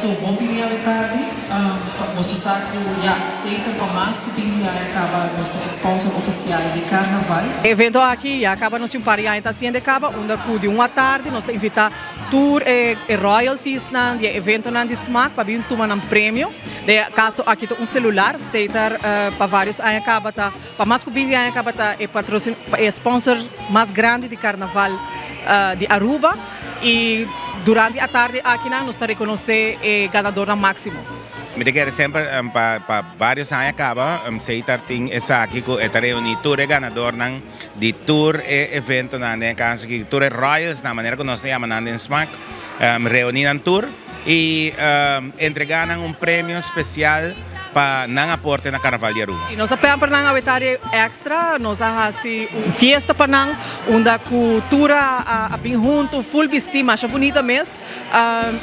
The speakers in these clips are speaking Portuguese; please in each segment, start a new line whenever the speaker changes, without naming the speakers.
So, bom dia à tarde. Nosso saco já aceita para mais que já acaba nosso sponsor oficial de Carnaval.
Evento aqui acaba no paria está sendo acaba onde de 1 tarde nós invita tour e royalties na de evento na de smack para vir tomar um prêmio. De caso aqui um celular aceitar para vários aí acaba tá para mais que aí acaba tá é patrocínio é sponsor mais grande de Carnaval de Aruba e durante a tarde aqui nós está reconhecer o ganador máximo.
Me quero sempre para vários anos acaba aceitar ting essa aqui com esta reunião tour é ganador ng de tour e evento na né caso que tour royals na maneira que nós chamamos na smack reunião tour e entregar prêmio especial para não aporte na Carnaval de Aruba.
E nós apenas para não aventar extra, nós assim festa para não, onde a cultura a bem junto, full vestir, mais bonita mesmo,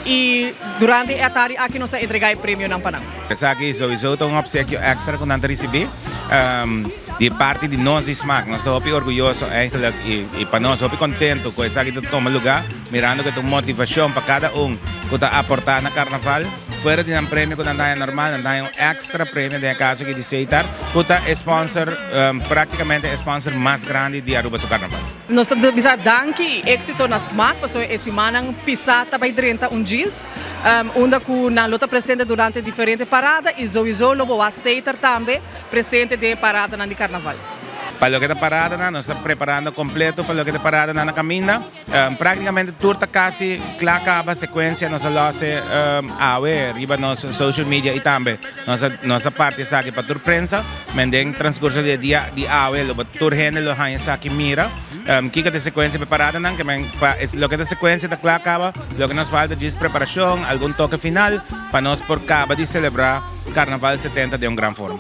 e durante a tarde aqui nós entregar o prêmio não para não.
Essa aqui sowieso um obsequio extra que nós recebemos de parte de nós de SMAC. Nós estamos orgulhosos e para nós estamos contentos com essa aqui que toma lugar, mirando que tem motivação para cada que está aportar na Carnaval. Fora de um prêmio que não é normal, não é extra prêmio de caso que aceitar, que é sponsor, praticamente o sponsor mais grande de Aruba do Carnaval.
Nós estamos dando êxito na SMAC, porque essa semana pisata para 31 dias, onde na luta presente durante diferentes paradas e sowieso lo vou aceitar também presente de parada na de Carnaval.
Para o que está parada, nós estamos preparando completo para o que está parada na caminha. Praticamente tudo está quase acaba a sequência, nós vamos riba nos social media e também nossa parte aqui para a prensa, mas em transcurso do dia de o tour gênero aqui mira. Que a sequência preparada, que o que a sequência está acaba, o que nos falta de preparação, algum toque final, para nós por acaba de celebrar Carnaval 70 de uma grande forma.